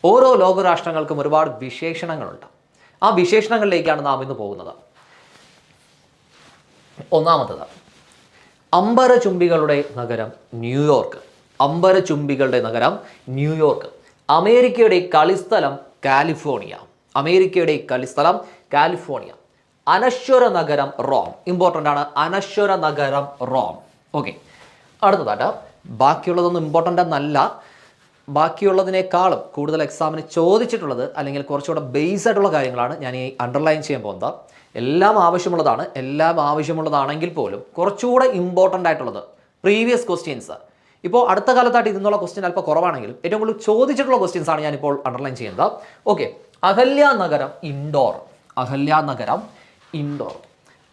ഓരോ ലോകരാഷ്ട്രങ്ങൾക്കും ഒരുപാട് വിശേഷണങ്ങളുണ്ട്. ആ വിശേഷണങ്ങളിലേക്കാണ് നാം ഇന്ന് പോകുന്നത്. ഒന്നാമത്തത്, അംബരചുംബികളുടെ നഗരം ന്യൂയോർക്ക്. അംബരചുംബികളുടെ നഗരം ന്യൂയോർക്ക്. അമേരിക്കയുടെ കളിസ്ഥലം കാലിഫോർണിയ. അമേരിക്കയുടെ കളിസ്ഥലം കാലിഫോർണിയ. അനശ്വര നഗരം റോം. ഇമ്പോർട്ടൻ്റ് ആണ്, അനശ്വര നഗരം റോം. ഓക്കെ, അടുത്തതായിട്ട് ബാക്കിയുള്ളതൊന്നും ഇമ്പോർട്ടൻ്റ് എന്നല്ല, ബാക്കിയുള്ളതിനേക്കാളും കൂടുതൽ എക്സാമിന് ചോദിച്ചിട്ടുള്ളത് അല്ലെങ്കിൽ കുറച്ചുകൂടെ ബേസ് ആയിട്ടുള്ള കാര്യങ്ങളാണ് ഞാൻ ഈ അണ്ടർലൈൻ ചെയ്യാൻ പോകുന്നത്. എല്ലാം ആവശ്യമുള്ളതാണെങ്കിൽ പോലും കുറച്ചുകൂടെ ഇമ്പോർട്ടൻ്റ് ആയിട്ടുള്ളത് പ്രീവിയസ് ക്വസ്റ്റ്യൻസ്. ഇപ്പോൾ അടുത്ത കാലത്തായിട്ട് ഇതിനുള്ള ക്വസ്റ്റ്യൻ അല്പം കുറവാണെങ്കിലും ഏറ്റവും കൂടുതൽ ചോദിച്ചിട്ടുള്ള ക്വസ്റ്റ്യൻസ് ആണ് ഞാനിപ്പോൾ അണ്ടർലൈൻ ചെയ്യുന്നത്. ഓക്കെ, അഹല്യാനഗരം ഇൻഡോർ. അഹല്യാനഗരം ഇൻഡോർ.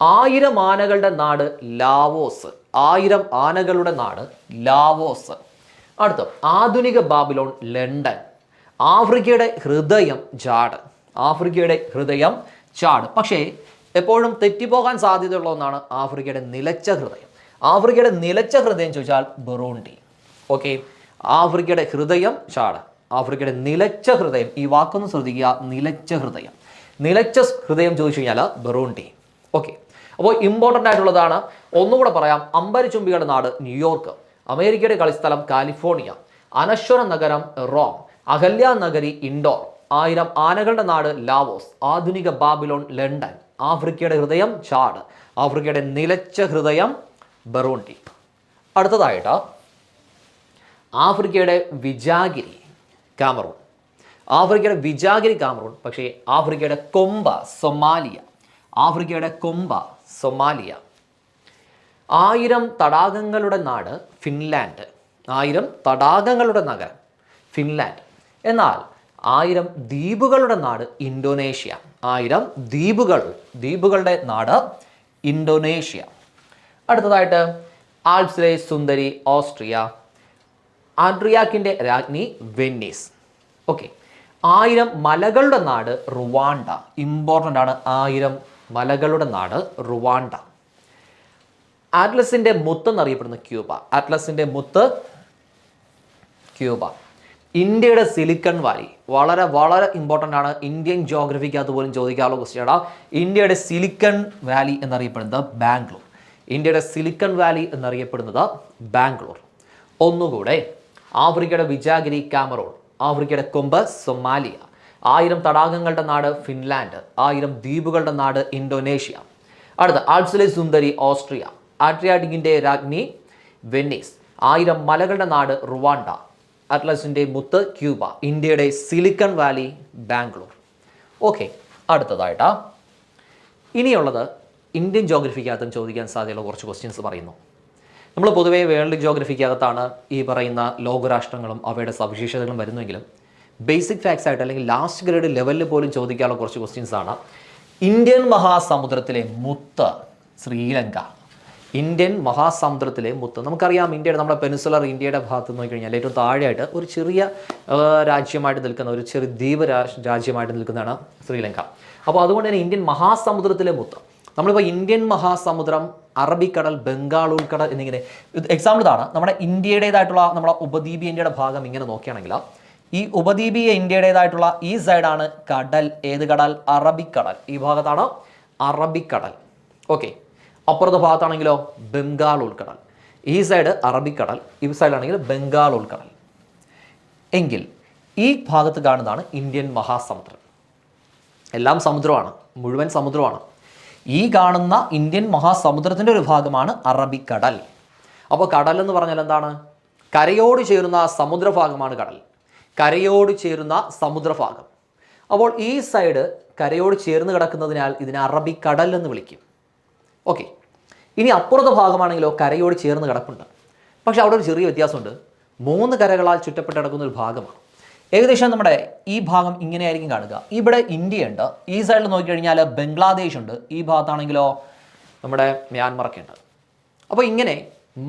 1000 ആനകളുടെ നാട് ലാവോസ്. 1000 ആനകളുടെ നാട് ലാവോസ്. അടുത്ത, ആധുനിക ബാബിലോൺ ലണ്ടൻ. ആഫ്രിക്കയുടെ ഹൃദയം ചാഡ്. ആഫ്രിക്കയുടെ ഹൃദയം ചാഡ്. പക്ഷേ എപ്പോഴും തെറ്റിപ്പോകാൻ സാധ്യതയുള്ള ഒന്നാണ് ആഫ്രിക്കയുടെ നിലച്ച ഹൃദയം. ആഫ്രിക്കയുടെ നിലച്ച ഹൃദയം ചോദിച്ചാൽ ബുറൂണ്ടി. ഓക്കെ, ആഫ്രിക്കയുടെ ഹൃദയം ചാഡ്, ആഫ്രിക്കയുടെ നിലച്ച ഹൃദയം. ഈ വാക്കൊന്ന് ശ്രദ്ധിക്കുക, നിലച്ച ഹൃദയം. നിലച്ച ഹൃദയം ചോദിച്ചു കഴിഞ്ഞാൽ ബുറൂണ്ടി. ഓക്കെ, അപ്പോൾ ഇമ്പോർട്ടൻ്റ് ആയിട്ടുള്ളതാണ്. ഒന്നുകൂടെ പറയാം, അംബരചുംബികളുടെ നാട് ന്യൂയോർക്ക്, അമേരിക്കയുടെ കളിസ്ഥലം കാലിഫോർണിയ, അനശ്വര നഗരം റോം, അഹല്യാനഗരി ഇൻഡോർ, 1000 ആനകളുടെ നാട് ലാവോസ്, ആധുനിക ബാബിലോൺ ലണ്ടൻ, ആഫ്രിക്കയുടെ ഹൃദയം ചാഡ്, ആഫ്രിക്കയുടെ നിലച്ച ഹൃദയം ബറൂണ്ടി. അടുത്തതായിട്ട് ആഫ്രിക്കയുടെ വിജാഗിരി കാമറൂൺ. ആഫ്രിക്കയുടെ വിജാഗിരി കാമറൂൺ. പക്ഷേ ആഫ്രിക്കയുടെ കൊമ്പ സൊമാലിയ. ആഫ്രിക്കയുടെ കൊമ്പ സൊമാലിയ. 1000 തടാകങ്ങളുടെ നാട് ഫിൻലാൻഡ്. 1000 തടാകങ്ങളുടെ നഗരം ഫിൻലാൻഡ്. എന്നാൽ 1000 ദ്വീപുകളുടെ നാട് ഇന്തോനേഷ്യ. 1000 ദ്വീപുകളുടെ നാട് ഇന്തോനേഷ്യ. അടുത്തതായിട്ട് ആൽപ്സിലെ സുന്ദരി ഓസ്ട്രിയ, ആഡ്രിയാക്കിൻ്റെ രാജ്ഞി വെന്നീസ്. ഓക്കെ, 1000 മലകളുടെ നാട് റുവാണ്ട. ഇമ്പോർട്ടൻ്റ് ആണ്, 1000 മലകളുടെ നാട് റുവാണ്ട. ആറ്റ്ലസിൻ്റെ മുത്ത് എന്നറിയപ്പെടുന്ന ക്യൂബ. ആറ്റ്ലസിൻ്റെ മുത്ത് ക്യൂബ. ഇന്ത്യയുടെ സിലിക്കൺ വാലി വളരെ വളരെ ഇമ്പോർട്ടൻ്റ് ആണ്. ഇന്ത്യൻ ജോഗ്രഫിക്കകത്ത് പോലും ചോദിക്കാനുള്ള ക്വസ്റ്റ്യനാണ്. ഇന്ത്യയുടെ സിലിക്കൺ വാലി എന്നറിയപ്പെടുന്നത് ബാംഗ്ലൂർ. ഇന്ത്യയുടെ സിലിക്കൺ വാലി എന്നറിയപ്പെടുന്നത് ബാംഗ്ലൂർ. ഒന്നുകൂടെ, ആഫ്രിക്കയുടെ വിജാഗിരി കാമറൂൺ, ആഫ്രിക്കയുടെ കൊമ്പ് സൊമാലിയ, 1000 തടാകങ്ങളുടെ നാട് ഫിൻലാൻഡ്, 1000 ദ്വീപുകളുടെ നാട് ഇന്തോനേഷ്യ. അടുത്ത, ആൽപ്സിലെ സുന്ദരി ഓസ്ട്രിയ, ആഡ്രിയാറ്റിക്കിൻ്റെ രാജ്ഞി വെന്നീസ്, 1000 മലകളുടെ നാട് റുവാണ്ട, അറ്റ്ലസിൻ്റെ മുത്ത് ക്യൂബ, ഇന്ത്യയുടെ സിലിക്കൺ വാലി ബാംഗ്ലൂർ. ഓക്കെ, അടുത്തതായിട്ടാ ഇനിയുള്ളത് ഇന്ത്യൻ ജോഗ്രഫിക്കകത്തും ചോദിക്കാൻ സാധ്യതയുള്ള കുറച്ച് ക്വസ്റ്റ്യൻസ് പറയുന്നു. നമ്മൾ പൊതുവേ വേൾഡ് ജോഗ്രഫിക്കകത്താണ് ഈ പറയുന്ന ലോകരാഷ്ട്രങ്ങളും അവയുടെ സവിശേഷതകളും വരുന്നുവെങ്കിലും ബേസിക് ഫാക്ട്സ് ആയിട്ട് അല്ലെങ്കിൽ ലാസ്റ്റ് ഗ്രേഡ് ലെവലിൽ പോലും ചോദിക്കാനുള്ള കുറച്ച് ക്വസ്റ്റ്യൻസ് ആണ്. ഇന്ത്യൻ മഹാസമുദ്രത്തിലെ മുത്ത് ശ്രീലങ്ക. ഇന്ത്യൻ മഹാസമുദ്രത്തിലെ മുത്ത് നമുക്കറിയാം. നമ്മുടെ പെനിൻസുലർ ഇന്ത്യയുടെ ഭാഗത്ത് നോക്കിക്കഴിഞ്ഞാൽ ഏറ്റവും താഴെയായിട്ട് ഒരു ചെറിയ രാജ്യമായിട്ട് നിൽക്കുന്ന, ഒരു ചെറിയ ദ്വീപ് രാജ്യമായിട്ട് നിൽക്കുന്നതാണ് ശ്രീലങ്ക. അപ്പോൾ അതുകൊണ്ട് തന്നെ ഇന്ത്യൻ മഹാസമുദ്രത്തിലെ മുത്ത്. നമ്മളിപ്പോൾ ഇന്ത്യൻ മഹാസമുദ്രം, അറബിക്കടൽ, ബംഗാൾ ഉൾക്കടൽ എന്നിങ്ങനെ എക്സാമ്പിൾ ഇതാണ്. നമ്മുടെ ഇന്ത്യയുടേതായിട്ടുള്ള നമ്മുടെ ഉപദ്വീപീയ ഇന്ത്യയുടെ ഭാഗം ഇങ്ങനെ നോക്കുകയാണെങ്കിൽ ഈ ഉപദ്വീപീയ ഇന്ത്യയുടേതായിട്ടുള്ള ഈ സൈഡാണ് കടൽ. ഏത് കടൽ? അറബിക്കടൽ. ഈ ഭാഗത്താണ് അറബിക്കടൽ. ഓക്കെ, അപ്പുറത്തെ ഭാഗത്താണെങ്കിലോ ബംഗാൾ ഉൾക്കടൽ. ഈ സൈഡ് അറബിക്കടൽ, ഈ സൈഡാണെങ്കിൽ ബംഗാൾ ഉൾക്കടൽ. എങ്കിൽ ഈ ഭാഗത്ത് കാണുന്നതാണ് ഇന്ത്യൻ മഹാസമുദ്രം. എല്ലാം സമുദ്രമാണ്, മുഴുവൻ സമുദ്രമാണ്. ഈ കാണുന്ന ഇന്ത്യൻ മഹാസമുദ്രത്തിൻ്റെ ഒരു ഭാഗമാണ് അറബിക്കടൽ. അപ്പോൾ കടൽ എന്ന് പറഞ്ഞാൽ എന്താണ്? കരയോട് ചേരുന്ന സമുദ്രഭാഗമാണ് കടൽ. കരയോട് ചേരുന്ന സമുദ്രഭാഗം. അപ്പോൾ ഈ സൈഡ് കരയോട് ചേർന്ന് കിടക്കുന്നതിനാൽ ഇതിനെ അറബിക്കടൽ എന്ന് വിളിക്കും. ഓക്കെ, ഇനി അപ്പുറത്തെ ഭാഗമാണെങ്കിലോ കരയോട് ചേർന്ന് കിടപ്പുണ്ട്. പക്ഷെ അവിടെ ഒരു ചെറിയ വ്യത്യാസമുണ്ട്. 3 കരകളാൽ ചുറ്റപ്പെട്ട് കിടക്കുന്ന ഒരു ഭാഗമാണ്. ഏകദേശം നമ്മുടെ ഈ ഭാഗം ഇങ്ങനെയായിരിക്കും കാണുക. ഇവിടെ ഇന്ത്യയുണ്ട്, ഈ സൈഡിൽ നോക്കിക്കഴിഞ്ഞാൽ ബംഗ്ലാദേശ് ഉണ്ട്, ഈ ഭാഗത്താണെങ്കിലോ നമ്മുടെ മ്യാൻമറൊക്കെ ഉണ്ട്. അപ്പോൾ ഇങ്ങനെ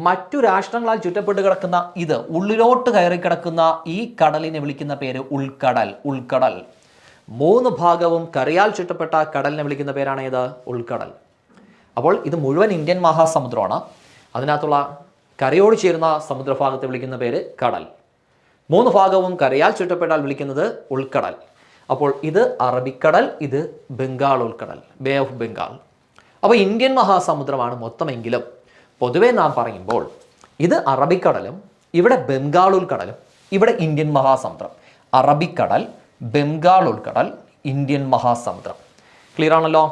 മറ്റു രാഷ്ട്രങ്ങളാൽ ചുറ്റപ്പെട്ട് കിടക്കുന്ന ഇത് ഉള്ളിലോട്ട് കയറി കിടക്കുന്ന ഈ കടലിനെ വിളിക്കുന്ന പേര് ഉൾക്കടൽ. ഉൾക്കടൽ. 3 ഭാഗവും കരയാൽ ചുറ്റപ്പെട്ട കടലിനെ വിളിക്കുന്ന പേരാണ് ഏത്? ഉൾക്കടൽ. അപ്പോൾ ഇത് മുഴുവൻ ഇന്ത്യൻ മഹാസമുദ്രമാണ്. അതിനകത്തുള്ള കരയോട് ചേരുന്ന സമുദ്രഭാഗത്തെ വിളിക്കുന്ന പേര് കടൽ. 3 ഭാഗവും കരയാൽ ചുറ്റപ്പെട്ടാൽ വിളിക്കുന്നത് ഉൾക്കടൽ. അപ്പോൾ ഇത് അറബിക്കടൽ, ഇത് ബംഗാൾ ഉൾക്കടൽ, ബേ ഓഫ് ബംഗാൾ. അപ്പോൾ ഇന്ത്യൻ മഹാസമുദ്രമാണ് മൊത്തമെങ്കിലും പൊതുവെ നാം പറയുമ്പോൾ ഇത് അറബിക്കടലും ഇവിടെ ബംഗാൾ ഉൾക്കടലും ഇവിടെ ഇന്ത്യൻ മഹാസമുദ്രം. അറബിക്കടൽ, ബംഗാൾ ഉൾക്കടൽ, ഇന്ത്യൻ മഹാസമുദ്രം. ക്ലിയർ ആണല്ലോ?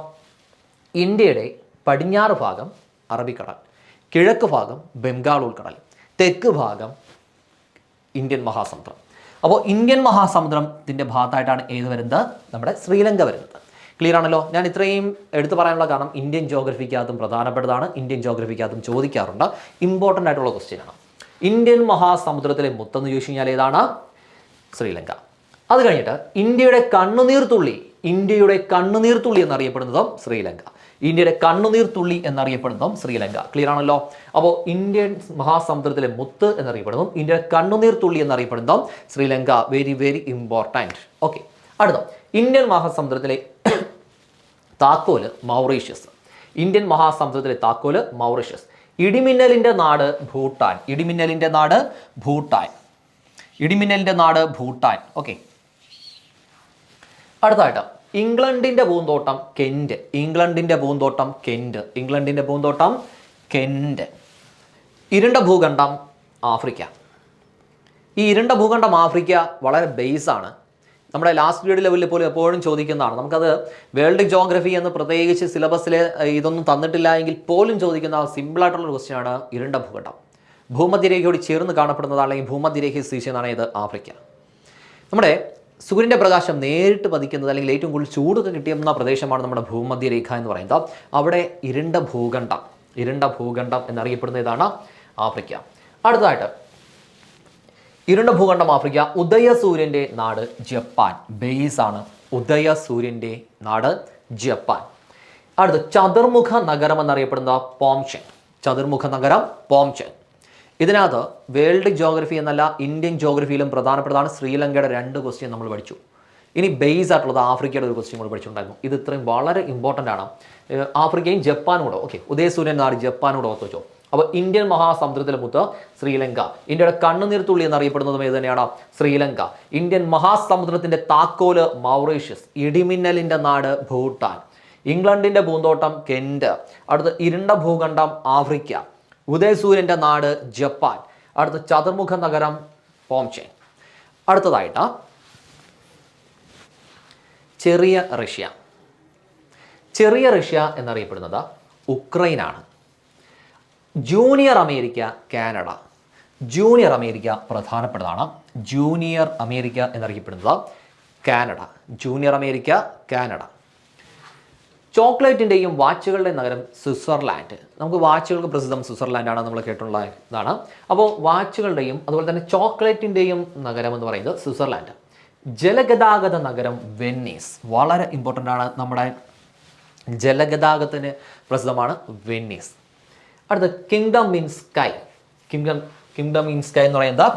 ഇന്ത്യയുടെ പടിഞ്ഞാറ് ഭാഗം അറബിക്കടൽ, കിഴക്ക് ഭാഗം ബംഗാൾ ഉൾക്കടൽ, തെക്ക് ഭാഗം ഇന്ത്യൻ മഹാസമുദ്രം. അപ്പോൾ ഇന്ത്യൻ മഹാസമുദ്രത്തിൻ്റെ ഭാഗത്തായിട്ടാണ് ഏത് വരുന്നത്? നമ്മുടെ ശ്രീലങ്ക വരുന്നത്. ക്ലിയർ ആണല്ലോ? ഞാൻ ഇത്രയും എടുത്തു പറയാനുള്ള കാരണം ഇന്ത്യൻ ജോഗ്രഫിക്കകത്തും പ്രധാനപ്പെട്ടതാണ്, ഇന്ത്യൻ ജോഗ്രഫിക്കകത്തും ചോദിക്കാറുണ്ട്, ഇമ്പോർട്ടൻ്റ് ആയിട്ടുള്ള ക്വസ്റ്റ്യനാണ്. ഇന്ത്യൻ മഹാസമുദ്രത്തിലെ മുത്തെന്ന് ചോദിച്ചു കഴിഞ്ഞാൽ ഏതാണ്? ശ്രീലങ്ക. അത് കഴിഞ്ഞിട്ട് ഇന്ത്യയുടെ കണ്ണുനീർത്തുള്ളി, ഇന്ത്യയുടെ കണ്ണുനീർത്തുള്ളി എന്നറിയപ്പെടുന്നതും ശ്രീലങ്ക. ഇന്ത്യയുടെ കണ്ണുനീർത്തുള്ളി എന്നറിയപ്പെടുന്നതും ശ്രീലങ്ക. ക്ലിയർ ആണല്ലോ? അപ്പോൾ ഇന്ത്യൻ മഹാസമുദ്രത്തിലെ മുത്ത് എന്നറിയപ്പെടുന്നതും ഇന്ത്യയുടെ കണ്ണുനീർത്തുള്ളി എന്നറിയപ്പെടുന്നതും Sri Lanka. Very very important. Okay, അടുത്ത ഇന്ത്യൻ മഹാസമുദ്രത്തിലെ താക്കോല് മൗറീഷ്യസ്. ഇന്ത്യൻ മഹാസമുദ്രത്തിലെ താക്കോല് മൗറീഷ്യസ്. ഇടിമിന്നലിൻ്റെ നാട് ഭൂട്ടാൻ. ഇടിമിന്നലിൻ്റെ നാട് ഭൂട്ടാൻ. ഇടിമിന്നലിൻ്റെ നാട് ഭൂട്ടാൻ. ഓക്കെ, അടുത്തായിട്ട് ഇംഗ്ലണ്ടിൻ്റെ പൂന്തോട്ടം കെൻറ്റ്. ഇംഗ്ലണ്ടിൻ്റെ പൂന്തോട്ടം കെൻറ്റ്. ഇംഗ്ലണ്ടിൻ്റെ പൂന്തോട്ടം കെൻറ്റ്. ഇരുണ്ട ഭൂഖണ്ഡം ആഫ്രിക്ക. ഈ ഇരുണ്ട ഭൂഖണ്ഡം ആഫ്രിക്ക വളരെ ബേസാണ്. നമ്മുടെ ലാസ്റ്റ് ഗ്രേഡ് ലെവലിൽ പോലും എപ്പോഴും ചോദിക്കുന്നതാണ്. നമുക്കത് വേൾഡ് ജോഗ്രഫി എന്ന് പ്രത്യേകിച്ച് സിലബസിൽ ഇതൊന്നും തന്നിട്ടില്ല എങ്കിൽ പോലും ചോദിക്കുന്ന സിമ്പിളായിട്ടുള്ള ക്വസ്റ്റ്യനാണ് ഇരുണ്ട ഭൂഖണ്ഡം. ഭൂമധ്യരേഖയോട് ചേർന്ന് കാണപ്പെടുന്നതാണ്, അല്ലെങ്കിൽ ഭൂമധ്യരേഖയിൽ സ്ഥിതി ചെയ്യുന്നതാണ് ഇത് ആഫ്രിക്ക. നമ്മുടെ സൂര്യൻ്റെ പ്രകാശം നേരിട്ട് പതിക്കുന്നത് അല്ലെങ്കിൽ ഏറ്റവും കൂടുതൽ ചൂടൊക്കെ കിട്ടിയുന്ന പ്രദേശമാണ് നമ്മുടെ ഭൂമധ്യരേഖ എന്ന് പറയുന്നത്. അവിടെ ഇരുണ്ട ഭൂഖണ്ഡം എന്നറിയപ്പെടുന്ന ഇതാണ് ആഫ്രിക്ക. അടുത്തതായിട്ട് ഇരുണ്ട ഭൂഖണ്ഡം ആഫ്രിക്ക. ഉദയസൂര്യൻ്റെ നാട് ജപ്പാൻ. ബേസ് ആണ് ഉദയസൂര്യൻ്റെ നാട് ജപ്പാൻ. അടുത്ത് ചതുർമുഖ നഗരം എന്നറിയപ്പെടുന്ന പോംചെൻ. ചതുർമുഖ നഗരം പോംചെൻ. ഇതിനകത്ത് വേൾഡ് ജോഗ്രഫി എന്നല്ല ഇന്ത്യൻ ജോഗ്രഫിയിലും പ്രധാനപ്പെട്ടതാണ്. ശ്രീലങ്കയുടെ 2 ക്വസ്റ്റ്യൻ നമ്മൾ പഠിച്ചു. ഇനി ബേസ് ആയിട്ടുള്ളത് ആഫ്രിക്കയുടെ ഒരു ക്വസ്റ്റ്യൻ കൂടെ പഠിച്ചിട്ടുണ്ടായിരുന്നു. ഇത് ഇത്രയും വളരെ ഇമ്പോർട്ടൻ്റ് ആണ്. ആഫ്രിക്കയും ജപ്പാനും കൂടെ. ഓക്കെ, ഉദയസൂര്യൻ നാട് ജപ്പാനും കൂടെ ഓർത്ത് വെച്ചോ. അപ്പോൾ ഇന്ത്യൻ മഹാസമുദ്രത്തിലെ മുത്ത് ശ്രീലങ്ക. ഇന്ത്യയുടെ കണ്ണുനീർത്തുള്ളി എന്നറിയപ്പെടുന്നതും ഇത് തന്നെയാണ് ശ്രീലങ്ക. ഇന്ത്യൻ മഹാസമുദ്രത്തിൻ്റെ താക്കോല് മൗറീഷ്യസ്. ഇടിമിന്നലിൻ്റെ നാട് ഭൂട്ടാൻ. ഇംഗ്ലണ്ടിൻ്റെ പൂന്തോട്ടം കെൻറ്റ്. അടുത്ത് ഇരുണ്ട ഭൂഖണ്ഡം ആഫ്രിക്ക. ഉദയസൂര്യൻ്റെ നാട് ജപ്പാൻ. അടുത്ത ചതുർമുഖ നഗരം പോംചെൻ. അടുത്തതായിട്ട് ചെറിയ റഷ്യ. ചെറിയ റഷ്യ എന്നറിയപ്പെടുന്നത് ഉക്രൈനാണ്. Junior America Canada. Junior America പ്രധാനപ്പെട്ടതാണ്. ജൂനിയർ അമേരിക്ക എന്നറിയപ്പെടുന്നത് കാനഡ. Junior America Canada. ചോക്ലേറ്റിൻ്റെയും വാച്ചുകളുടെയും നഗരം സ്വിറ്റ്സർലാൻഡ്. നമുക്ക് വാച്ചുകൾക്ക് പ്രസിദ്ധം സ്വിറ്റ്സർലാൻഡാണ്, നമ്മൾ കേട്ടുള്ള ഇതാണ്. അപ്പോൾ വാച്ചുകളുടെയും അതുപോലെ തന്നെ ചോക്ലേറ്റിൻ്റെയും നഗരം എന്ന് പറയുന്നത് സ്വിറ്റ്സർലാൻഡ്. ജലഗതാഗത നഗരം വെന്നീസ്. വളരെ ഇമ്പോർട്ടൻ്റ് ആണ്, നമ്മുടെ ജലഗതാഗതത്തിന് പ്രസിദ്ധമാണ് വെന്നീസ്. അടുത്ത kingdom in sky. Kingdom in sky എന്ന് പറയുന്നത്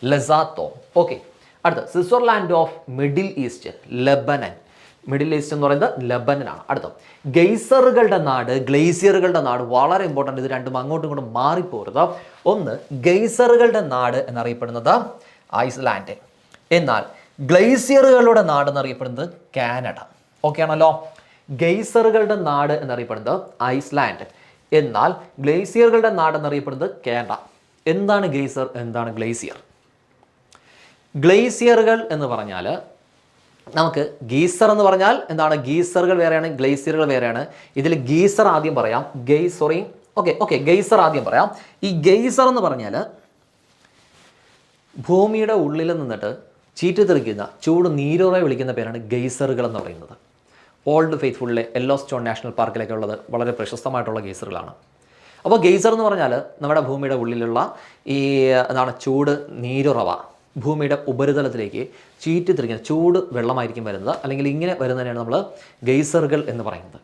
ലെസാത്തോ. ഓക്കെ, അടുത്ത Switzerland of middle east Lebanon. Middle east എന്ന് പറയുന്നത് ലെബനനാണ്. അടുത്ത ഗെയ്സറുകളുടെ നാട്, ഗ്ലേസിയറുകളുടെ നാട്. വളരെ ഇമ്പോർട്ടൻ്റ്. ഇത് രണ്ടും അങ്ങോട്ടും ഇങ്ങോട്ടും മാറിപ്പോരുത്. ഒന്ന് ഗെയ്സറുകളുടെ നാട് എന്നറിയപ്പെടുന്നത് ഐസ്ലാൻഡ്. എന്നാൽ ഗ്ലേസിയറുകളുടെ നാട് എന്നറിയപ്പെടുന്നത് കാനഡ. ഓക്കെ ആണല്ലോ? ഗെയ്സറുകളുടെ നാട് എന്നറിയപ്പെടുന്നത് ഐസ്ലാൻഡ്. എന്നാൽ ഗ്ലേസിയറുകളുടെ നാട് എന്നറിയപ്പെടുന്നത് കാനഡ. എന്താണ് ഗെയ്സർ, എന്താണ് ഗ്ലേസിയർ? ഗ്ലേസിയറുകൾ എന്ന് പറഞ്ഞാൽ നമുക്ക് ഗീസർ എന്ന് പറഞ്ഞാൽ എന്താണ്? ഗീസറുകൾ വേറെയാണ്, ഗ്ലേസിയറുകൾ വേറെയാണ്. ഇതിൽ ഗീസർ ആദ്യം പറയാം. ഗെയ്സർ ആദ്യം പറയാം. ഈ ഗെയ്സർ എന്ന് പറഞ്ഞാൽ ഭൂമിയുടെ ഉള്ളിൽ നിന്നിട്ട് ചീറ്റിത്തെറിക്കുന്ന ചൂട് നീരുറയെ വിളിക്കുന്ന പേരാണ് ഗെയ്സറുകൾ എന്ന് പറയുന്നത്. ഓൾഡ് ഫെയ്ത്ത്ഫുള്ളിലെ യെല്ലോസ്റ്റോൺ നാഷണൽ പാർക്കിലൊക്കെ ഉള്ളത് വളരെ പ്രശസ്തമായിട്ടുള്ള ഗെയ്സറുകളാണ്. അപ്പോൾ ഗെയ്സർ എന്ന് പറഞ്ഞാൽ നമ്മുടെ ഭൂമിയുടെ ഉള്ളിലുള്ള ഈ എന്താണ് ചൂട് നീരുറവ ഭൂമിയുടെ ഉപരിതലത്തിലേക്ക് ചീറ്റിത്തെറിക്കുന്ന ചൂട് വെള്ളമായിരിക്കും വരുന്നത്, അല്ലെങ്കിൽ ഇങ്ങനെ വരുന്നതിനാണ് നമ്മൾ ഗെയ്സറുകൾ എന്ന് പറയുന്നത്.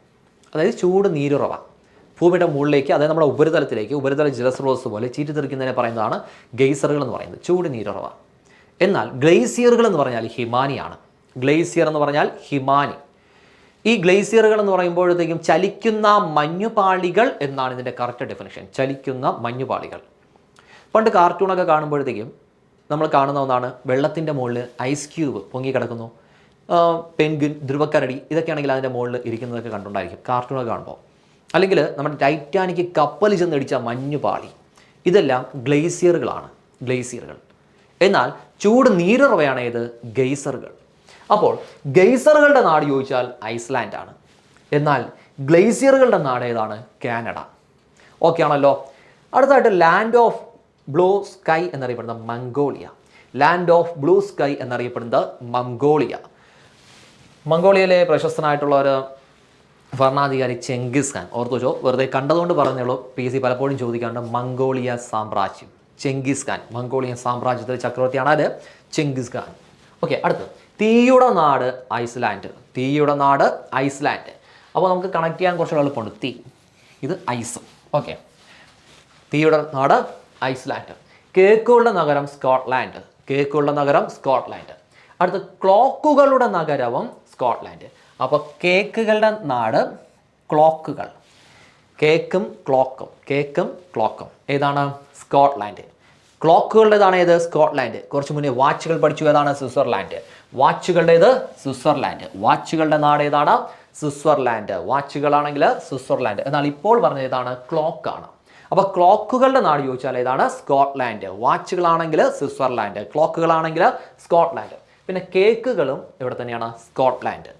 അതായത് ചൂട് നീരുറവ ഭൂമിയുടെ മുകളിലേക്ക്, അതായത് നമ്മുടെ ഉപരിതലത്തിലേക്ക്, ഉപരിതല ജലസ്രോതസ് പോലെ ചീറ്റിത്തെറിക്കുന്നതിനെ പറയുന്നതാണ് ഗെയ്സറുകൾ എന്ന് പറയുന്നത്, ചൂട് നീരുറവ. എന്നാൽ ഗ്ലേസിയറുകൾ എന്ന് പറഞ്ഞാൽ ഹിമാനിയാണ്. ഗ്ലേസിയർ എന്ന് പറഞ്ഞാൽ ഹിമാനി. ഈ ഗ്ലേസിയറുകൾ എന്ന് പറയുമ്പോഴത്തേക്കും ചലിക്കുന്ന മഞ്ഞുപാളികൾ എന്നാണ് ഇതിൻ്റെ കറക്റ്റ് ഡെഫിനിഷൻ. ചലിക്കുന്ന മഞ്ഞുപാളികൾ. പണ്ട് കാർട്ടൂണൊക്കെ കാണുമ്പോഴത്തേക്കും നമ്മൾ കാണുന്ന ഒന്നാണ്. വെള്ളത്തിൻ്റെ മുകളിൽ ഐസ് ക്യൂബ് പൊങ്ങിക്കിടക്കുന്നു. പെൻഗ്വിൻ, ധ്രുവക്കരടി ഇതൊക്കെയാണെങ്കിൽ അതിൻ്റെ മുകളിൽ ഇരിക്കുന്നതൊക്കെ കണ്ടുകൊണ്ടായിരിക്കും കാർട്ടൂണൊക്കെ കാണുമ്പോൾ. അല്ലെങ്കിൽ നമ്മുടെ ടൈറ്റാനിക് കപ്പൽ ചെന്നടിച്ച മഞ്ഞുപാളി, ഇതെല്ലാം ഗ്ലേസിയറുകളാണ്, ഗ്ലേസിയറുകൾ. എന്നാൽ ചൂട് നീരുറവയാണ് ഏത്? ഗെയ്സറുകൾ. അപ്പോൾ ഗെയ്സറുകളുടെ നാട് ചോദിച്ചാൽ ഐസ്ലാൻഡാണ്. എന്നാൽ ഗ്ലേസിയറുകളുടെ നാട് ഏതാണ്? കാനഡ. ഓക്കെ ആണല്ലോ. അടുത്തായിട്ട് ലാൻഡ് ഓഫ് ബ്ലൂ സ്കൈ എന്നറിയപ്പെടുന്ന Mongolia. Land of blue sky എന്നറിയപ്പെടുന്നത് മംഗോളിയ. മംഗോളിയയിലെ പ്രശസ്തനായിട്ടുള്ള ഒരു ഭരണാധികാരി ചെങ്കിസ് ഖാൻ. ഓർത്തു വെച്ചോ, വെറുതെ കണ്ടതുകൊണ്ട് പറഞ്ഞുള്ളൂ. PC പലപ്പോഴും ചോദിക്കാറുണ്ട് മംഗോളിയ സാമ്രാജ്യം. ചെങ്കിസ് ഖാൻ മംഗോളിയൻ സാമ്രാജ്യത്തിലെ ചക്രവർത്തിയാണ് അത്, ചെങ്കിസ് ഖാൻ. ഓക്കെ, അടുത്ത് തീയുടെ നാട് ഐസ്ലാൻഡ്. തീയുടെ നാട് ഐസ്ലാൻഡ്. അപ്പോൾ നമുക്ക് കണക്ട് ചെയ്യാൻ കുറച്ച് എളുപ്പമുണ്ട്. തീ, ഇത് ഐസ്. ഓക്കെ, തീയുടെ നാട് ഐസ്ലാൻഡ്. കേക്കുകളുടെ നഗരം സ്കോട്ട്ലാൻഡ്. കേക്കുകളുടെ നഗരം സ്കോട്ട്ലാൻഡ്. അടുത്ത് ക്ലോക്കുകളുടെ നഗരവും സ്കോട്ട്ലാൻഡ്. അപ്പോൾ കേക്കുകളുടെ നാട് ക്ലോക്കുകൾ. കേക്കും ക്ലോക്കും, കേക്കും ക്ലോക്കും ഏതാണ്? സ്കോട്ട്ലാൻഡ്. ക്ലോക്കുകളുടേതാണ് ഏത്? സ്കോട്ട്ലാൻഡ്. കുറച്ച് മുന്നേ വാച്ചുകൾ പഠിച്ചു, ഏതാണ്? സ്വിറ്റ്സർലാൻഡ്. വാച്ചുകളുടേത് സ്വിറ്റ്സർലാൻഡ്. വാച്ചുകളുടെ നാട് ഏതാണ്? സ്വിറ്റ്സർലാൻഡ്. വാച്ചുകളാണെങ്കിൽ സ്വിറ്റ്സർലാൻഡ്. എന്നാൽ ഇപ്പോൾ പറഞ്ഞത് ഏതാണ്? ക്ലോക്കാണ്. അപ്പോൾ ക്ലോക്കുകളുടെ നാട് ചോദിച്ചാൽ ഏതാണ്? സ്കോട്ട്ലാൻഡ്. വാച്ചുകളാണെങ്കിൽ സ്വിറ്റ്സർലാൻഡ്, ക്ലോക്കുകളാണെങ്കിൽ സ്കോട്ട്ലാൻഡ്. പിന്നെ കേക്കുകളും ഇവിടെ തന്നെയാണ്, സ്കോട്ട്ലാൻഡ്.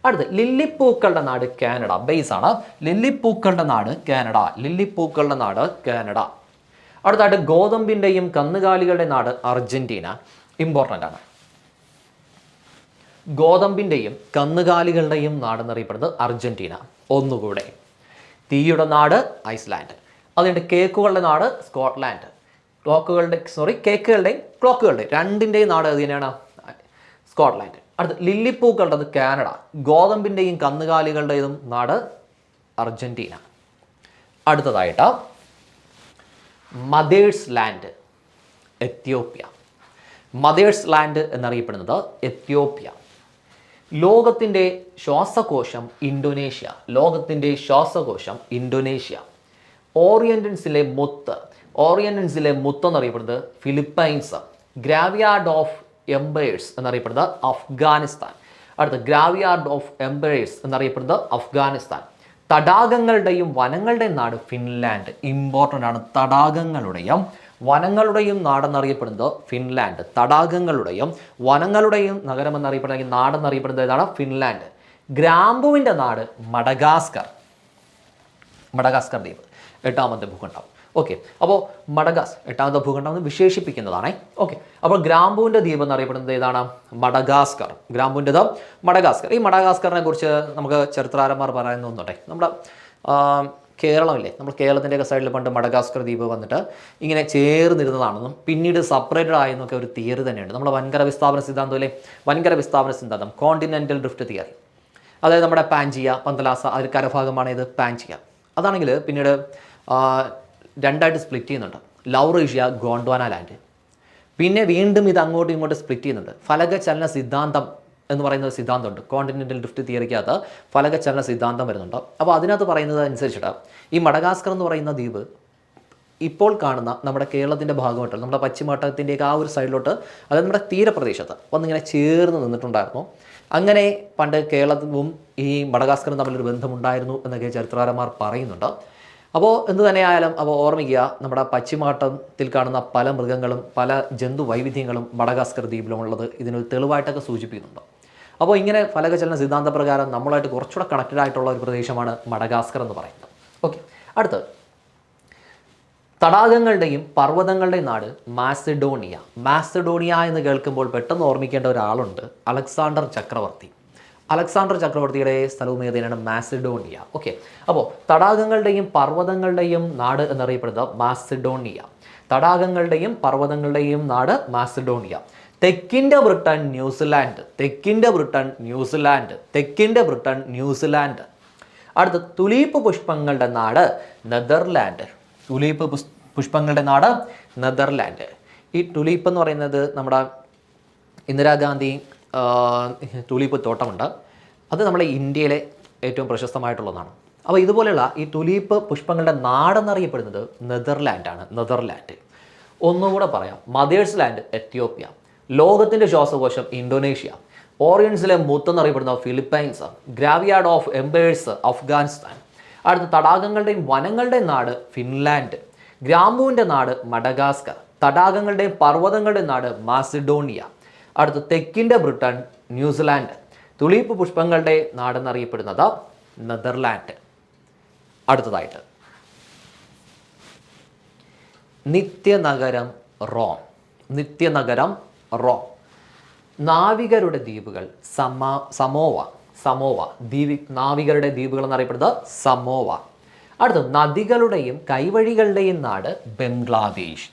അടുത്ത് ലില്ലിപ്പൂക്കളുടെ നാട് കാനഡ. ബേസ് ആണ്. ലില്ലിപ്പൂക്കളുടെ നാട് കാനഡ. ലില്ലിപ്പൂക്കളുടെ നാട് കാനഡ. അടുത്തായിട്ട് ഗോതമ്പിൻ്റെയും കന്നുകാലികളുടെ നാട് അർജന്റീന. ഇമ്പോർട്ടൻ്റ് ആണ്. ഗോതമ്പിൻ്റെയും കന്നുകാലികളുടെയും നാടെന്നറിയപ്പെടുന്നത് അർജന്റീന. ഒന്നുകൂടെ, തീയുടെ നാട് ഐസ്ലാൻഡ്. അതുകൊണ്ട് കേക്കുകളുടെ നാട് സ്കോട്ട്ലാൻഡ്. കേക്കുകളുടെയും ക്ലോക്കുകളുടെയും രണ്ടിൻ്റെയും നാട് അത് തന്നെയാണ്, സ്കോട്ട്ലാൻഡ്. അടുത്ത് ലില്ലിപ്പൂക്കളുടേത് കാനഡ. ഗോതമ്പിൻ്റെയും കന്നുകാലികളുടെയും നാട് അർജന്റീന. അടുത്തതായിട്ട് mother's land Ethiopia. Mother's land എന്നറിയപ്പെടുന്നത് എത്യോപ്യ. ലോകത്തിൻ്റെ ശ്വാസകോശം ഇന്തോനേഷ്യ. ലോകത്തിൻ്റെ ശ്വാസകോശം ഇന്തോനേഷ്യ. ഓറിയൻറ്റൻസിലെ മുത്ത്. ഓറിയൻറ്റൻസിലെ മുത്ത് എന്നറിയപ്പെടുന്നത് ഫിലിപ്പൈൻസ്. ഗ്രാവിയാർഡ് ഓഫ് എംപയേഴ്സ് എന്നറിയപ്പെടുന്നത് അഫ്ഗാനിസ്ഥാൻ. അടുത്ത ഗ്രാവിയാർഡ് ഓഫ് എംപയേഴ്സ് എന്നറിയപ്പെടുന്നത് അഫ്ഗാനിസ്ഥാൻ. തടാകങ്ങളുടെയും വനങ്ങളുടെയും നാട് ഫിൻലാൻഡ്. ഇമ്പോർട്ടൻ്റ് ആണ്. തടാകങ്ങളുടെയും വനങ്ങളുടെയും നാടെന്നറിയപ്പെടുന്നത് ഫിൻലാൻഡ്. തടാകങ്ങളുടെയും വനങ്ങളുടെയും നഗരം എന്നറിയപ്പെടുന്ന നാടെന്നറിയപ്പെടുന്നത് ഏതാണ്? ഫിൻലാൻഡ്. ഗ്രാമ്പുവിൻ്റെ നാട് മഡഗാസ്കർ. മഡഗാസ്കർ ദ്വീപ്, 8ാമത്തെ ഭൂഖണ്ഡം. ഓക്കെ, അപ്പോൾ എട്ടാമത്തെ ഭൂഖണ്ഡം എന്ന് വിശേഷിപ്പിക്കുന്നതാണ്. ഓക്കെ, അപ്പോൾ ഗ്രാമ്പൂവിൻ്റെ ദ്വീപ് എന്നറിയപ്പെടുന്നത് ഏതാണ്? മഡഗാസ്കർ. ഗ്രാമ്പൂവിൻ്റെത് മഡഗാസ്കർ. ഈ മഡഗാസ്കറിനെ കുറിച്ച് നമുക്ക് ചരിത്രകാരന്മാർ പറയുന്നുണ്ടേ. നമ്മുടെ കേരളമില്ലേ, നമ്മൾ കേരളത്തിൻ്റെയൊക്കെ സൈഡിൽ പണ്ട് മഡഗാസ്കർ ദ്വീപ് വന്നിട്ട് ഇങ്ങനെ ചേർന്നിരുന്നതാണെന്നും പിന്നീട് സെപ്പറേറ്റഡ് ആയെന്നൊക്കെ ഒരു തിയറി തന്നെയുണ്ട്. നമ്മുടെ വൻകര വിസ്ഥാപന സിദ്ധാന്തം അല്ലേ, വൻകര വിസ്ഥാപന സിദ്ധാന്തം, കോണ്ടിനെൻ്റൽ ഡ്രിഫ്റ്റ് തിയറി. അതായത് നമ്മുടെ പാൻജിയ, പന്തലാസ, അതിൽ കരഭാഗമാണ് ഇത് പാൻജിയ. അതാണെങ്കിൽ പിന്നീട് രണ്ടായിട്ട് സ്പ്ലിറ്റ് ചെയ്യുന്നുണ്ട്. Laurasia, Gondwana land. പിന്നെ വീണ്ടും ഇത് അങ്ങോട്ടും ഇങ്ങോട്ടും സ്പ്ലിറ്റ് ചെയ്യുന്നുണ്ട്. ഫലകചലന സിദ്ധാന്തം എന്ന് പറയുന്ന ഒരു സിദ്ധാന്തമുണ്ട്. കോണ്ടിനെൻ്റൽ ഡ്രിഫ്റ്റ് തിയറിക്കകത്ത് ഫലകചലന സിദ്ധാന്തം വരുന്നുണ്ട്. അപ്പോൾ അതിനകത്ത് പറയുന്നത് അനുസരിച്ചിട്ട് ഈ മഡഗാസ്കർ എന്ന് പറയുന്ന ദ്വീപ് ഇപ്പോൾ കാണുന്ന നമ്മുടെ കേരളത്തിൻ്റെ ഭാഗമായിട്ടുള്ള നമ്മുടെ പശ്ചിമഘട്ടത്തിൻ്റെയൊക്കെ ആ ഒരു സൈഡിലോട്ട്, അതായത് നമ്മുടെ തീരപ്രദേശത്ത് വന്നിങ്ങനെ ചേർന്ന് നിന്നിട്ടുണ്ടായിരുന്നു. അങ്ങനെ പണ്ട് കേരളവും ഈ മഡഗാസ്കറും തമ്മിലൊരു ബന്ധമുണ്ടായിരുന്നു എന്നൊക്കെ ചരിത്രകാരന്മാർ പറയുന്നുണ്ട്. അപ്പോൾ എന്ത് തന്നെയായാലും അപ്പോൾ ഓർമ്മിക്കുക, നമ്മുടെ പശ്ചിമഘട്ടത്തിൽ കാണുന്ന പല മൃഗങ്ങളും പല ജന്തു വൈവിധ്യങ്ങളും മഡഗാസ്കർ ദ്വീപിലുമുള്ളത് ഇതിനൊരു തെളിവായിട്ടൊക്കെ സൂചിപ്പിക്കുന്നുണ്ട്. അപ്പോൾ ഇങ്ങനെ ഫലകചലന സിദ്ധാന്തപ്രകാരം നമ്മളായിട്ട് കുറച്ചുകൂടെ കണക്റ്റഡ് ആയിട്ടുള്ള ഒരു പ്രദേശമാണ് മഡഗാസ്കർ എന്ന് പറയുന്നത്. ഓക്കെ, അടുത്ത് തടാകങ്ങളുടെയും പർവ്വതങ്ങളുടെയും നാട് മാസിഡോണിയ. മാസിഡോണിയ എന്ന് കേൾക്കുമ്പോൾ പെട്ടെന്ന് ഓർമ്മിക്കേണ്ട ഒരാളുണ്ട്, അലക്സാണ്ടർ ചക്രവർത്തി. അലക്സാണ്ടർ ചക്രവർത്തിയുടെ സ്ഥലവും ഏതാണ്? മാസിഡോണിയ. ഓക്കെ, അപ്പോൾ തടാകങ്ങളുടെയും പർവ്വതങ്ങളുടെയും നാട് എന്നറിയപ്പെടുന്നത് മാസിഡോണിയ. തടാകങ്ങളുടെയും പർവ്വതങ്ങളുടെയും നാട് മാസിഡോണിയ. തെക്കിൻ്റെ ബ്രിട്ടൻ ന്യൂസിലാൻഡ്. തെക്കിൻ്റെ ബ്രിട്ടൻ ന്യൂസിലാൻഡ്. തെക്കിൻ്റെ ബ്രിട്ടൻ ന്യൂസിലാൻഡ്. അടുത്ത തുലീപ്പ് പുഷ്പങ്ങളുടെ നാട് നെതർലാൻഡ്. തുലീപ്പ് പുഷ്പങ്ങളുടെ നാട് നെതർലാൻഡ്. ഈ തുലീപ്പ് എന്ന് പറയുന്നത് നമ്മുടെ ഇന്ദിരാഗാന്ധി തുലീപ്പ് തോട്ടമുണ്ട്. അത് നമ്മുടെ ഇന്ത്യയിലെ ഏറ്റവും പ്രശസ്തമായിട്ടുള്ളതാണ്. അപ്പോൾ ഇതുപോലെയുള്ള ഈ തുലീപ്പ് പുഷ്പങ്ങളുടെ നാടെന്നറിയപ്പെടുന്നത് നെതർലാൻഡാണ്. നെതർലാൻഡ്. ഒന്നുകൂടെ പറയാം. മദേഴ്സ് ലാൻഡ് എത്യോപ്യ, ലോകത്തിൻ്റെ ശ്വാസകോശം ഇന്തോനേഷ്യ, ഓറിയൻസിലെ മുത്തെന്നറിയപ്പെടുന്ന Philippines, graveyard of empires Afghanistan. അടുത്ത തടാകങ്ങളുടെയും വനങ്ങളുടെയും നാട് ഫിൻലാൻഡ്, ഗ്രാമ്പൂവിൻ്റെ നാട് മഡഗാസ്കർ, തടാകങ്ങളുടെയും പർവ്വതങ്ങളുടെയും നാട് മാസിഡോണിയ. അടുത്ത തെക്കിൻ്റെ ബ്രിട്ടൻ ന്യൂസിലാൻഡ്, തുളീപ്പ് പുഷ്പങ്ങളുടെ നാടെന്നറിയപ്പെടുന്നത് നെതർലാൻഡ്. അടുത്തതായിട്ട് നിത്യനഗരം റോം. നിത്യനഗരം റോം. നാവികരുടെ ദ്വീപുകൾ സമോവ നാവികരുടെ ദ്വീപുകൾ എന്നറിയപ്പെടുന്നത് സമോവ. അടുത്ത നദികളുടെയും കൈവഴികളുടെയും നാട് ബംഗ്ലാദേശ്.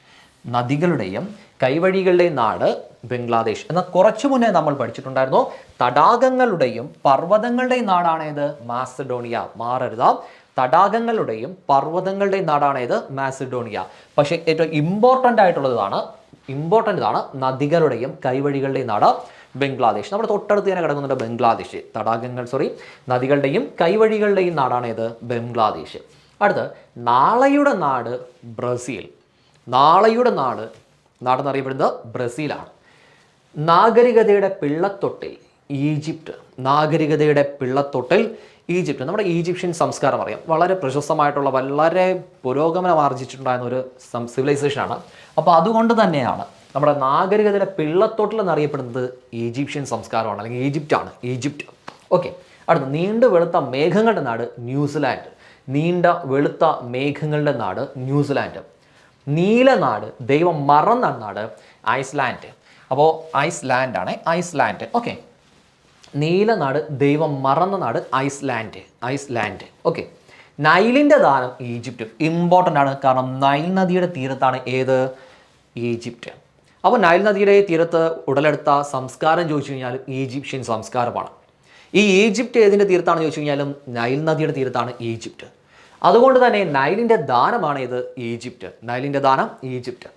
നദികളുടെയും കൈവഴികളുടെയും നാട് ബംഗ്ലാദേശ്. എന്നാൽ കുറച്ചു മുന്നേ നമ്മൾ പഠിച്ചിട്ടുണ്ടായിരുന്നു തടാകങ്ങളുടെയും പർവ്വതങ്ങളുടെയും നാടാണേത് മാസിഡോണിയ. മാറരുത്, തടാകങ്ങളുടെയും പർവ്വതങ്ങളുടെയും നാടാണേത് മാസിഡോണിയ. പക്ഷേ ഏറ്റവും ഇമ്പോർട്ടൻ്റ് ഇതാണ് നദികളുടെയും കൈവഴികളുടെയും നാട് ബംഗ്ലാദേശ്. നമ്മുടെ തൊട്ടടുത്ത് തന്നെ കിടക്കുന്നുണ്ട് ബംഗ്ലാദേശ്. നദികളുടെയും കൈവഴികളുടെയും നാടാണേത് ബംഗ്ലാദേശ്. അടുത്ത് നാളെയുടെ നാട് ബ്രസീൽ. നാളെയുടെ നാടെന്നറിയപ്പെടുന്നത് ബ്രസീലാണ്. നാഗരികതയുടെ പിള്ളത്തൊട്ടിൽ ഈജിപ്റ്റ്. നാഗരികതയുടെ പിള്ളത്തൊട്ടിൽ ഈജിപ്റ്റ്. നമ്മുടെ ഈജിപ്ഷ്യൻ സംസ്കാരം അറിയാം, വളരെ പ്രശസ്തമായിട്ടുള്ള വളരെ പുരോഗമനം ആർജിച്ചിട്ടുണ്ടായിരുന്ന ഒരു സിവിലൈസേഷനാണ്. അപ്പോൾ അതുകൊണ്ട് തന്നെയാണ് നമ്മുടെ നാഗരികതയുടെ പിള്ളത്തൊട്ടിൽ എന്നറിയപ്പെടുന്നത് ഈജിപ്ഷ്യൻ സംസ്കാരമാണ്, അല്ലെങ്കിൽ ഈജിപ്റ്റ്. ഓക്കെ. അടുത്ത നീണ്ട വെളുത്ത മേഘങ്ങളുടെ നാട് ന്യൂസിലാൻഡ്. നീണ്ട വെളുത്ത മേഘങ്ങളുടെ നാട് ന്യൂസിലാൻഡ്. നീലനാട്, ദൈവം മറന്ന നാട് ഐസ്ലാൻഡ്. അപ്പോൾ ഐസ്ലാൻഡ്. ഓക്കെ. നീലനാട്, ദൈവം മറന്ന നാട് ഐസ്ലാൻഡ്. ഓക്കെ. നൈലിൻ്റെ ദാനം ഈജിപ്റ്റ്. ഇമ്പോർട്ടൻ്റ് ആണ്, കാരണം നൈൽ നദിയുടെ തീരത്താണ് ഏത് ഈജിപ്റ്റ്. അപ്പോൾ നൈൽ നദിയുടെ തീരത്ത് ഉടലെടുത്ത സംസ്കാരം ചോദിച്ചു കഴിഞ്ഞാൽ ഈജിപ്ഷ്യൻ സംസ്കാരമാണ്. ഈ ഈജിപ്റ്റ് ഏതിൻ്റെ തീരത്താണെന്ന് ചോദിച്ചു കഴിഞ്ഞാലും നൈൽ നദിയുടെ തീരത്താണ് ഈജിപ്റ്റ്. അതുകൊണ്ട് തന്നെ നൈലിൻ്റെ ദാനമാണ് ഇത് ഈജിപ്റ്റ്. നൈലിൻ്റെ ദാനം ഈജിപ്റ്റ്.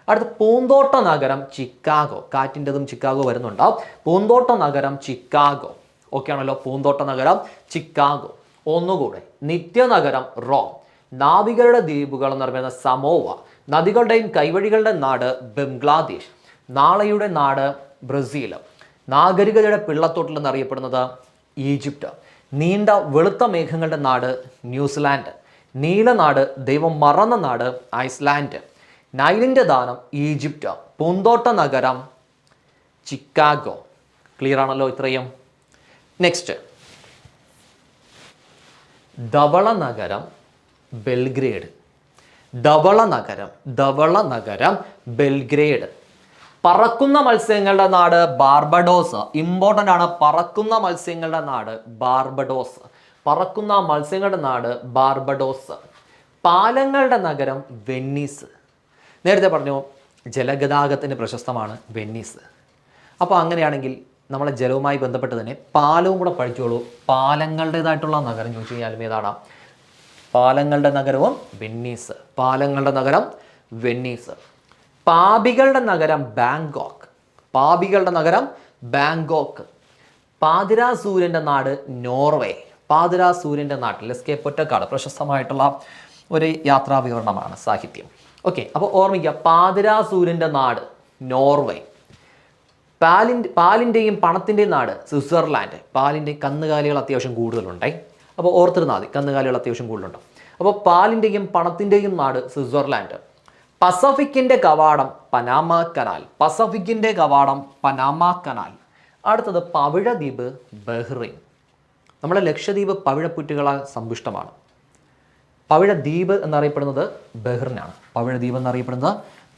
അടുത്ത പൂന്തോട്ട നഗരം ചിക്കാഗോ. കാറ്റിൻ്റെതും ചിക്കാഗോ വരുന്നുണ്ടാവും. പൂന്തോട്ട നഗരം ചിക്കാഗോ. ഓക്കെ ആണല്ലോ. പൂന്തോട്ട നഗരം ചിക്കാഗോ. ഒന്നുകൂടെ നിത്യനഗരം റോം. നാവികരുടെ ദ്വീപുകൾ എന്ന് പറയുന്ന സമോവ. നദികളുടെയും കൈവഴികളുടെ നാട് ബംഗ്ലാദേശ്. നാളെയുടെ നാട് ബ്രസീൽ. നാഗരികതയുടെ പിള്ളത്തൊട്ടിൽ എന്നറിയപ്പെടുന്നത് ഈജിപ്റ്റ്. നീണ്ട വെളുത്ത മേഘങ്ങളുടെ നാട് ന്യൂസിലാൻഡ്. നീലനാട്, ദൈവം മറന്ന നാട് ഐസ്ലാൻഡ്. നൈലിൻ്റെ ദാനം ഈജിപ്റ്റ്. പൂന്തോട്ട നഗരം ചിക്കാഗോ. ക്ലിയർ ആണല്ലോ ഇത്രയും. നെക്സ്റ്റ് ധവള നഗരം ബെൽഗ്രേഡ്. ധവള നഗരം ബെൽഗ്രേഡ്. പറക്കുന്ന മത്സ്യങ്ങളുടെ നാട് ബാർബഡോസ്. ഇമ്പോർട്ടൻ്റ് ആണ്. പറക്കുന്ന മത്സ്യങ്ങളുടെ നാട് ബാർബഡോസ്. പാലങ്ങളുടെ നഗരം വെന്നീസ്. നേരത്തെ പറഞ്ഞു ജലഗതാഗതത്തിന് പ്രശസ്തമാണ് വെന്നീസ്. അപ്പോൾ അങ്ങനെയാണെങ്കിൽ നമ്മളെ ജലവുമായി ബന്ധപ്പെട്ട് തന്നെ പാലവും കൂടെ പഠിച്ചോളൂ. പാലങ്ങളുടേതായിട്ടുള്ള നഗരം ചോദിച്ചു കഴിഞ്ഞാലും ഏതാണ്? പാലങ്ങളുടെ നഗരവും വെന്നീസ്. പാപികളുടെ നഗരം ബാങ്കോക്ക്. പാതിരാസൂര്യൻ്റെ നാട് നോർവേ. പാതിരാസൂര്യൻ്റെ നാട്ടിൽ എസ് കെ പൊറ്റക്കാട് പ്രശസ്തമായിട്ടുള്ള ഒരു യാത്രാ വിവരണമാണ് സാഹിത്യം. ഓക്കെ. അപ്പോൾ ഓർമ്മിക്കുക, പാതിരാസൂര്യൻ്റെ നാട് നോർവേ. പാലിൻ്റെയും പണത്തിൻ്റെയും നാട് സ്വിറ്റ്സർലാൻഡ്. പാലിൻ്റെയും കന്നുകാലികൾ അത്യാവശ്യം കൂടുതലുണ്ടേ. അപ്പോൾ ഓർത്തിരുന്നാൽ മതി, കന്നുകാലികൾ അത്യാവശ്യം കൂടുതലുണ്ട്. അപ്പോൾ പാലിൻ്റെയും പണത്തിൻ്റെയും നാട് സ്വിറ്റ്സർലാൻഡ്. പസഫിക്കിൻ്റെ കവാടം പനാമ കനാൽ. അടുത്തത് പവിഴദ്വീപ് ബഹ്റൈൻ. നമ്മുടെ ലക്ഷദ്വീപ് പവിഴപ്പുറ്റുകളാൽ സമ്പുഷ്ടമാണ്. പവിഴദ്വീപ് എന്നറിയപ്പെടുന്നത്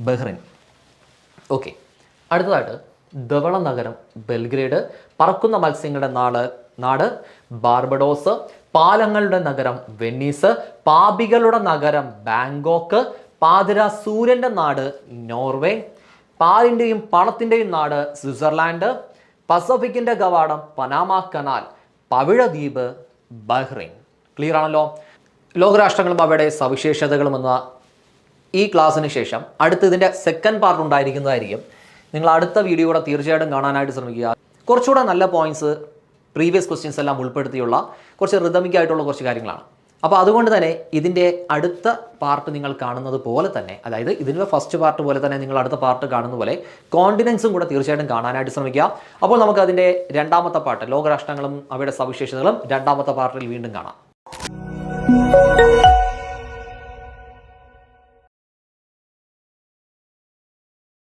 ബഹ്റൈൻ. ഓക്കെ. അടുത്തതായിട്ട് ധവള നഗരം ബെൽഗ്രേഡ്. പറക്കുന്ന മത്സ്യങ്ങളുടെ നാട് ബാർബഡോസ്. പാലങ്ങളുടെ നഗരം വെന്നീസ്. പാപികളുടെ നഗരം ബാങ്കോക്ക്. പാതിരാസൂര്യൻ്റെ നാട് നോർവേ. പാലിൻ്റെയും പണത്തിൻ്റെയും നാട് സ്വിറ്റ്സർലാൻഡ്. പസഫിക്കിൻ്റെ കവാടം പനാമ കനാൽ. പവിഴദ്വീപ് ബഹ്റൈൻ. ക്ലിയർ ആണല്ലോ. ലോകരാഷ്ട്രങ്ങളും അവയുടെ സവിശേഷതകളും എന്ന ഈ ക്ലാസ്സിന് ശേഷം അടുത്തതിൻ്റെ സെക്കൻഡ് പാർട്ട് ഉണ്ടായിരിക്കുന്നതായിരിക്കും. നിങ്ങൾ അടുത്ത വീഡിയോ കൂടെ തീർച്ചയായിട്ടും കാണാനായിട്ട് ശ്രമിക്കുക. കുറച്ചുകൂടെ നല്ല പോയിന്റ്സ്, പ്രീവിയസ് ക്വസ്റ്റ്യൻസ് എല്ലാം ഉൾപ്പെടുത്തിയുള്ള കുറച്ച് റിതമിക് ആയിട്ടുള്ള കുറച്ച് കാര്യങ്ങളാണ്. അപ്പോൾ അതുകൊണ്ട് തന്നെ ഇതിൻ്റെ അടുത്ത പാർട്ട് നിങ്ങൾ കാണുന്നത് പോലെ തന്നെ, അതായത് ഇതിൻ്റെ ഫസ്റ്റ് പാർട്ട് പോലെ തന്നെ നിങ്ങൾ അടുത്ത പാർട്ട് കാണുന്ന പോലെ കോണ്ടിനെൻസും കൂടെ തീർച്ചയായിട്ടും കാണാനായിട്ട് ശ്രമിക്കുക. അപ്പോൾ നമുക്ക് അതിൻ്റെ രണ്ടാമത്തെ പാർട്ട്, ലോകരാഷ്ട്രങ്ങളും അവയുടെ സവിശേഷതകളും രണ്ടാമത്തെ പാർട്ടിൽ വീണ്ടും കാണാം.